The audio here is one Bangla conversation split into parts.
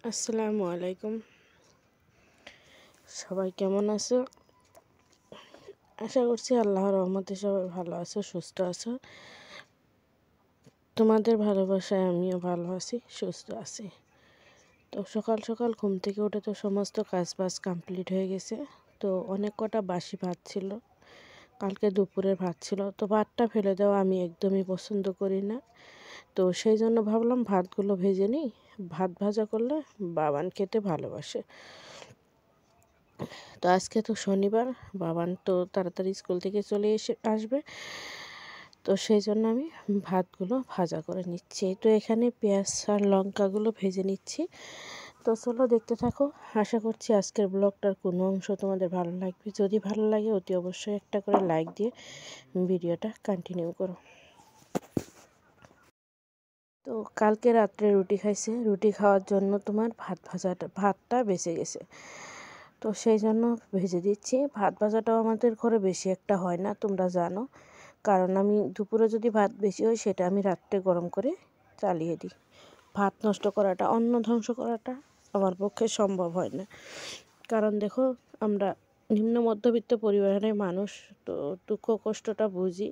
আসসালামু আলাইকুম। সবাই কেমন আছো? আশা করছি আল্লাহর রহমতে সবাই ভালো আছো, সুস্থ আছো। তোমাদের ভালোবাসায় আমিও ভালো আছি, সুস্থ আছি। তো সকাল সকাল ঘুম থেকে উঠে তো সমস্ত কাজ বাজ কমপ্লিট হয়ে গেছে। তো অনেক কটা বাসি ভাত ছিল, কালকে দুপুরের ভাত ছিল। তো ভাতটা ফেলে দেওয়া আমি একদমই পছন্দ করি না। তো সেই জন্য ভাবলাম ভাতগুলো ভেজে নিই। ভাত ভাজা করলে বাবান খেতে ভালোবাসে। তো আজকে তো শনিবার, বাবান তো তাড়াতাড়ি স্কুল থেকে চলে আসবে। তো সেই জন্য আমি ভাতগুলো ভাজা করে নিচ্ছি। তো এখানে পেঁয়াজ আর লঙ্কাগুলো ভেজে নিচ্ছি। তো চলো দেখতে থাকো। আশা করছি আজকের ব্লগটার কোনো অংশ তোমাদের ভালো লাগবে। যদি ভালো লাগে অতি অবশ্যই একটা করে লাইক দিয়ে ভিডিওটা কন্টিনিউ করো। তো কালকে রাত্রে রুটি খাইছে, রুটি খাওয়ার জন্য তোমার ভাতটা বেঁচে গেছে। তো সেই জন্য ভেজে দিচ্ছি। ভাত ভাজাটাও আমাদের ঘরে বেশি একটা হয় না, তোমরা জানো। কারণ আমি দুপুরে যদি ভাত বেশি হয় সেটা আমি রাত্রে গরম করে চালিয়ে দিই। ভাত নষ্ট করাটা, অন্ন ধ্বংস করাটা আমার পক্ষে সম্ভব হয় না। কারণ দেখো, আমরা নিম্ন মধ্যবিত্ত পরিবারের মানুষ, তো দুঃখ কষ্টটা বুঝি।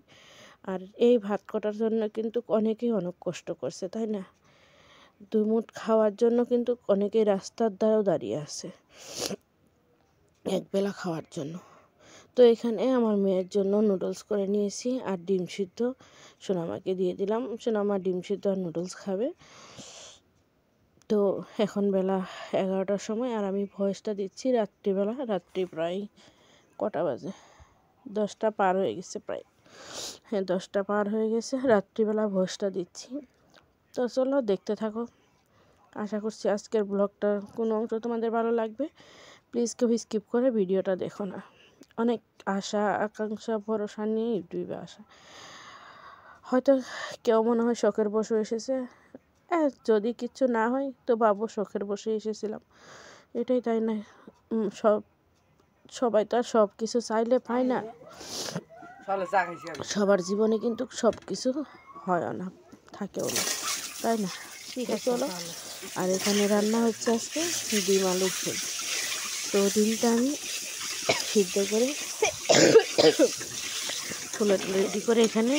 আর এই ভাত কটার জন্য কিন্তু অনেকেই অনেক কষ্ট করছে, তাই না? দুমুঠ খাওয়ার জন্য কিন্তু অনেকেই রাস্তার ধারেও দাঁড়িয়ে আছে একবেলা খাওয়ার জন্য। তো এখানে আমার মেয়ের জন্য নুডলস করে নিয়েছি আর ডিম সিদ্ধ সোনামাকে দিয়ে দিলাম। সোনামা ডিম সিদ্ধ আর নুডলস খাবে। তো এখন বেলা 11টার সময়, আর আমি ভয়েসটা দিচ্ছি রাত্রিবেলা। রাত্রি প্রায় কটা বাজে? 10টা পার হয়ে গেছে প্রায়। হ্যাঁ, 10টা পার হয়ে গেছে, রাত্রিবেলা ভয়েসটা দিচ্ছি। তো চলো দেখতে থাকো। আশা করছি আজকের ব্লগটার কোনো অংশ তোমাদের ভালো লাগবে। প্লিজ কেউ স্কিপ করে ভিডিওটা দেখো না। অনেক আশা আকাঙ্ক্ষা ভরসা নিয়ে ইউটিউবে আসা। হয়তো কেউ মনে হয় শখের বসে এসেছে। যদি কিচ্ছু না হয় তো ভাবো শখের বসে এসেছিলাম, এটাই, তাই না? সবাই তো আর সব কিছু চাইলে পায় না। সবার জীবনে কিন্তু সব কিছু হয় না, থাকেও না, তাই না? ঠিক আছে, চলো। আর এখানে রান্না হচ্ছে আজকে ডিম আলুর ঝোল। তো ডিমটা আমি সিদ্ধ করে রেডি করে এখানে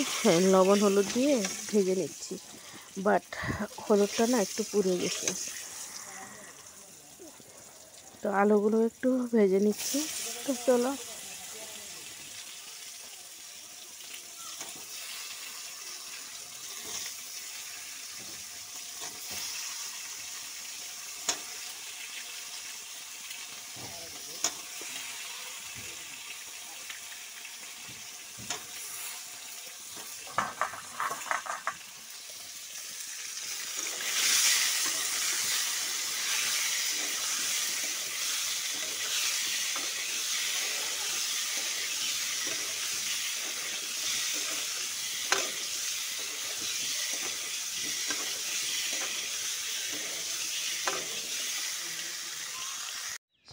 লবণ হলুদ দিয়ে ভেজে নিচ্ছি। বাট হলুদটা না একটু পুড়ে গেছে। তো আলুগুলো একটু ভেজে নিচ্ছি। তো চলো।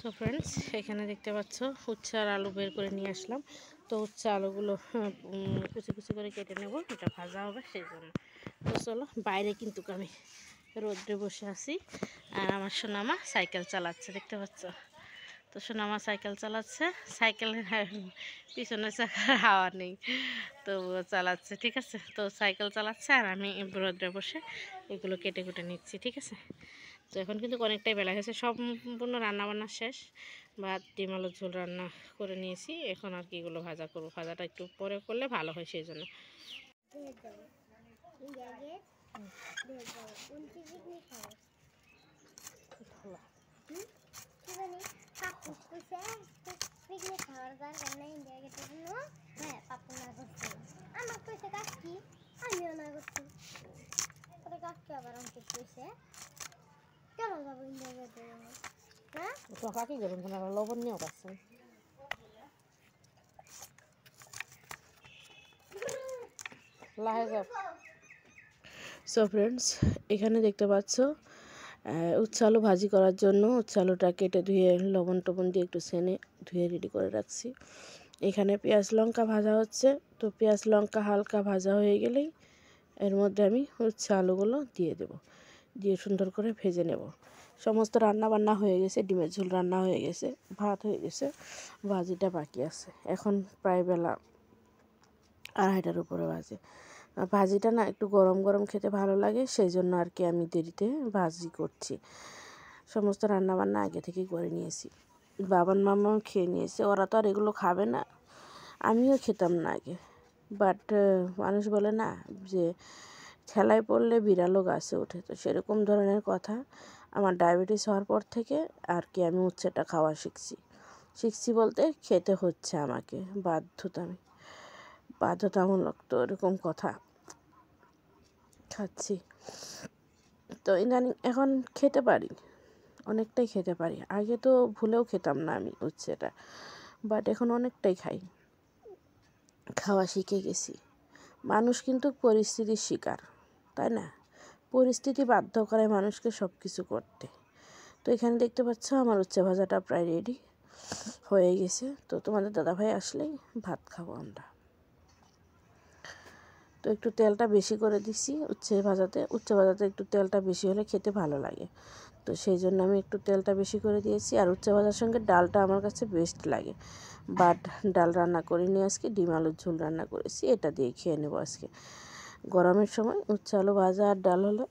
সো ফ্রেন্ডস, এখানে দেখতে পাচ্ছ উচ্ছে আর আলু বের করে নিয়ে আসলাম। তো উচ্ছে আলুগুলো কুচি কুচি করে কেটে নেব, এটা ভাজা হবে সেই জন্য। তো চলো, বাইরে কিন্তু আমি রোদ্রে বসে আছি আর আমার সোনামা সাইকেল চালাচ্ছে, দেখতে পাচ্ছ? তো সোনামা সাইকেল চালাচ্ছে, সাইকেলের পিছনে চাকার হাওয়া নেই, তো চালাচ্ছে, ঠিক আছে? তো সাইকেল চালাচ্ছে আর আমি রোদ্রে বসে এগুলো কেটে কুটে নিচ্ছি, ঠিক আছে? তো এখন কিন্তু অনেকটাই বেলা হয়েছে, সম্পূর্ণ রান্নাবান্না শেষ। ভাত ডিম আলুর ঝোল রান্না করে নিয়েছি, এখন আর কি এগুলো ভাজা করবো। ভাজাটা একটু পরে করলে ভালো হয়, সেই জন্য। কাকি করুন, লবণ নিয়েও পাচ্ছেন। সো ফ্রেন্ডস, এখানে দেখতে পাচ্ছ উচ্ছে আলু ভাজি করার জন্য উচ্ছে আলুটা কেটে ধুয়ে লবণ টবণ দিয়ে একটু সেনে ধুয়ে রেডি করে রাখছি। এখানে পেঁয়াজ লঙ্কা ভাজা হচ্ছে। তো পেঁয়াজ লঙ্কা হালকা ভাজা হয়ে গেলেই এর মধ্যে আমি উচ্ছে আলুগুলো দিয়ে দেব, দিয়ে সুন্দর করে ভেজে নেব। সমস্ত রান্না বান্না হয়ে গেছে, ডিমের ঝোল রান্না হয়ে গেছে, ভাত হয়ে গেছে, ভাজিটা বাকি আছে। এখন প্রায় বেলা 2:30টার উপরে বাজে। ভাজিটা না একটু গরম গরম খেতে ভালো লাগে, সেই জন্য আর কি আমি দেরিতে ভাজি করছি। সমস্ত রান্নাবান্না আগে থেকেই করে নিয়েছি। বাবান মামাও খেয়ে নিয়েছে, ওরা তো আর এগুলো খাবে না, আমিও খেতাম না আগে। বাট মানুষ বলে না যে ঠেলায় পড়লে বিড়ালও গাছে ওঠে, তো সেরকম ধরনের কথা। আমার ডায়াবেটিস হওয়ার পর থেকে আর কি আমি উচ্ছেটা খাওয়া শিখছি বলতে খেতে হচ্ছে আমাকে, বাধ্যতামূলক, তো এরকম কথা, খাচ্ছি। তো ইদানিং এখন খেতে পারি, অনেকটাই খেতে পারি। আগে তো ভুলেও খেতাম না আমি উচ্ছেটা, বাট এখন অনেকটাই খাই, খাওয়া শিখে গেছি। মানুষ কিন্তু পরিস্থিতির শিকার, তাই না? পরিস্থিতি বাধ্য করে মানুষকে সব কিছু করতে। তো এখানে দেখতে পাচ্ছ আমার উচ্ছে ভাজাটা প্রায় রেডি হয়ে গেছে। তো তোমাদের দাদাভাই আসলেই ভাত খাবো আমরা। তো একটু তেলটা বেশি করে দিছি উচ্ছে ভাজাতে একটু তেলটা বেশি হলে খেতে ভালো লাগে, তো সেই জন্য আমি একটু তেলটা বেশি করে দিয়েছি। আর উচ্ছে ভাজার সঙ্গে ডালটা আমার কাছে বেস্ট লাগে, বাট ডাল রান্না করিনি আজকে, ডিম আলুর ঝোল রান্না করেছি, এটা দিয়ে খেয়ে নেবো আজকে। গরমের সময় উচ্ছে আলু ভাজা আর ডাল হলে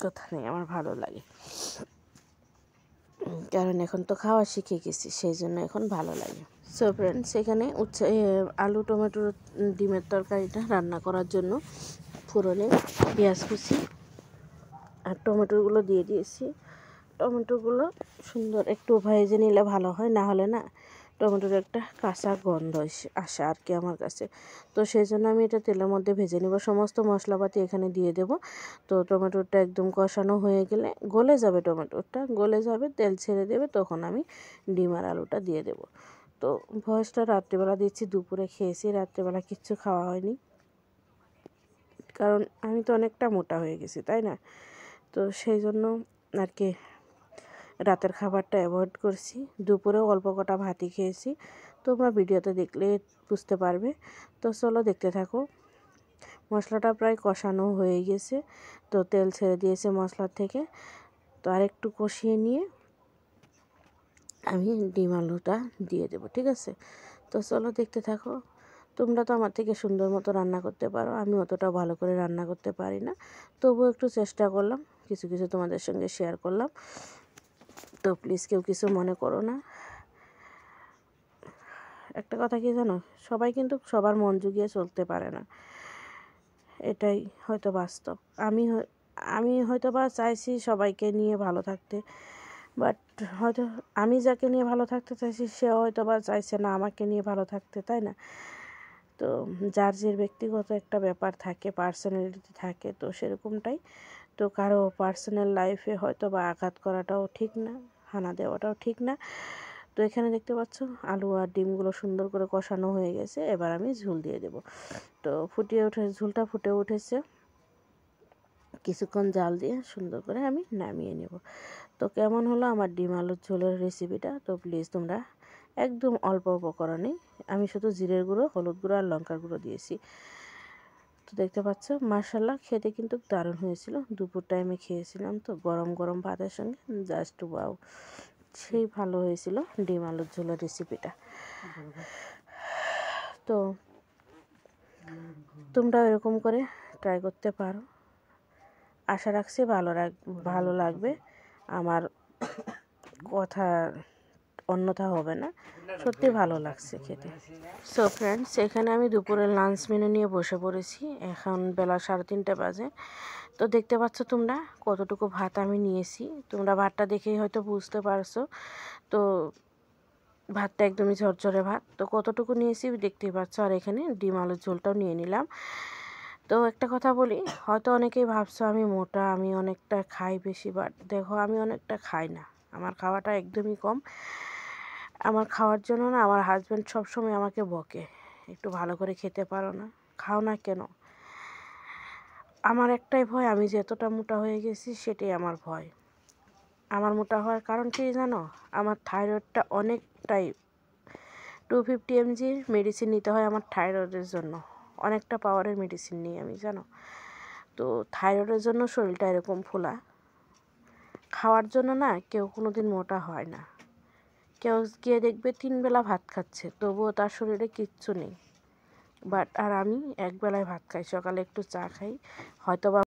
কথা নেই, আমার ভালো লাগে, কারণ এখন তো খাওয়া শিখে গেছি, সেই জন্য এখন ভালো লাগে। সো ফ্রেন্ডস, এখানে আলু টমেটো ডিমের তরকারিটা রান্না করার জন্য ফোড়নে পেঁয়াজ কুচি আর টমেটোগুলো দিয়ে দিয়েছি। টমেটোগুলো সুন্দর একটু ভেজে নিলে ভালো হয়, না হলে না টমেটোর একটা কাঁচা গন্ধ আসে আর কি আমার কাছে। তো সেই জন্য আমি এটা তেলের মধ্যে ভেজে নেব, সমস্ত মশলাপাতি এখানে দিয়ে দেব। তো টমেটোটা একদম কষানো হয়ে গেলে গলে যাবে, টমেটোটা গলে যাবে, তেল ছেড়ে দেবে, তখন আমি ডিম আর আলুটা দিয়ে দেব। তো ভয়েসটা রাত্রিবেলা দিচ্ছি, দুপুরে খেয়েছি, রাত্রিবেলা কিচ্ছু খাওয়া হয়নি, কারণ আমি তো অনেকটা মোটা হয়ে গেছি, তাই না? তো সেই জন্য আর কি রাতের খাবারটা অ্যাভয়েড করছি, দুপুরেও অল্প কটা ভাতই খেয়েছি। তোমরা ভিডিওতে দেখলে বুঝতে পারবে। তো চলো দেখতে থাকো। মশলাটা প্রায় কষানো হয়ে গেছে, তো তেল ছেড়ে দিয়েছে মশলার থেকে। তো আরেকটু কষিয়ে নিয়ে আমি ডিম আলুটা দিয়ে দেবো, ঠিক আছে? তো চলো দেখতে থাকো। তোমরা তো আমার থেকে সুন্দর মতো রান্না করতে পারো, আমি অতটা ভালো করে রান্না করতে পারি না, তবুও একটু চেষ্টা করলাম, কিছু কিছু তোমাদের সঙ্গে শেয়ার করলাম। তো প্লিজ কেউ কিছু মনে করো না। একটা কথা কি জানো, সবাই কিন্তু সবার মন জুগিয়ে চলতে পারে না, এটাই হয়তো বাস্তব। আমি হয়তো বা চাইছি সবাইকে নিয়ে ভালো থাকতে, বাট হয়তো আমি যাকে নিয়ে ভালো থাকতে চাইছি সে হয়তো বা চাইছে না আমাকে নিয়ে ভালো থাকতে, তাই না? তো যার যে ব্যক্তিগত একটা ব্যাপার থাকে, পার্সোনালিটি থাকে, তো সেরকমটাই। তো কারো পার্সোনাল লাইফে হয়তো বা আঘাত করাটাও ঠিক না, হানা দেওয়াটাও ঠিক না। তো এখানে দেখতে পাচ্ছ আলু আর ডিমগুলো সুন্দর করে কষানো হয়ে গেছে, এবার আমি ঝোল দিয়ে দেব। তো ঝোলটা ফুটে উঠেছে, কিছুক্ষণ জাল দিয়ে সুন্দর করে আমি নামিয়ে নেব। তো কেমন হলো আমার ডিম আলুর ঝোলের রেসিপিটা? তো প্লিজ তোমরা একদম অল্প উপকরণে, আমি শুধু জিরের গুঁড়ো, হলুদ গুঁড়ো আর লঙ্কার গুঁড়ো দিয়েছি। তো দেখতে পাচ্ছ মাশাআল্লাহ, খেতে কিন্তু দারুণ হয়েছিল। দুপুর টাইমে খেয়েছিলাম, তো গরম গরম ভাতের সঙ্গে জাস্ট ওয়াও, সেই ভালো হয়েছিল ডিম আলুর ঝোলের রেসিপিটা। তো তোমরা এরকম করে ট্রাই করতে পারো, আশা রাখছি ভালো লাগবে। আমার কথা অন্যথা হবে না, সত্যি ভালো লাগছে খেতে। সো ফ্রেন্ডস, এখানে আমি দুপুরের লাঞ্চ মেনু নিয়ে বসে পড়েছি, এখন বেলা 3:30 বাজে। তো দেখতে পাচ্ছ তোমরা কতটুকু ভাত আমি নিয়েছি, তোমরা ভাতটা দেখেই হয়তো বুঝতে পারছো। তো ভাতটা একদমই ঝরঝরে ভাত, তো কতটুকু নিয়েছি দেখতেই পাচ্ছ। আর এখানে ডিম আলুর ঝোলটাও নিয়ে নিলাম। তো একটা কথা বলি, হয়তো অনেকেই ভাবছো আমি মোটা, আমি অনেকটা খাই বেশি, বাট দেখো আমি অনেকটা খাই না, আমার খাওয়াটা একদমই কম। আমার খাওয়ার জন্য না আমার হাজব্যান্ড সবসময় আমাকে বকে, একটু ভালো করে খেতে পারো না, খাও না কেন? আমার একটাই ভয়, আমি যে এতটা মোটা হয়ে গেছি সেটাই আমার ভয়। আমার মোটা হওয়ার কারণ কি জানো? আমার থাইরয়েডটা অনেকটাই, 250 mg মেডিসিন নিতে হয় আমার থাইরয়েডের জন্য, অনেকটা পাওয়ারের মেডিসিন নিই আমি, জানো? তো থাইরয়েডের জন্য শরীরটা এরকম ফোলা, খাওয়ার জন্য না কেউ কোনো দিন মোটা হয় না। কে দেখবে 3 বেলা ভাত খাচ্ছে, তবুও তার শরীরে কিচ্ছু নেই। আর আমি 1 বেলায় ভাত খাই, সকালে একটু চা খাই, হয়তোবা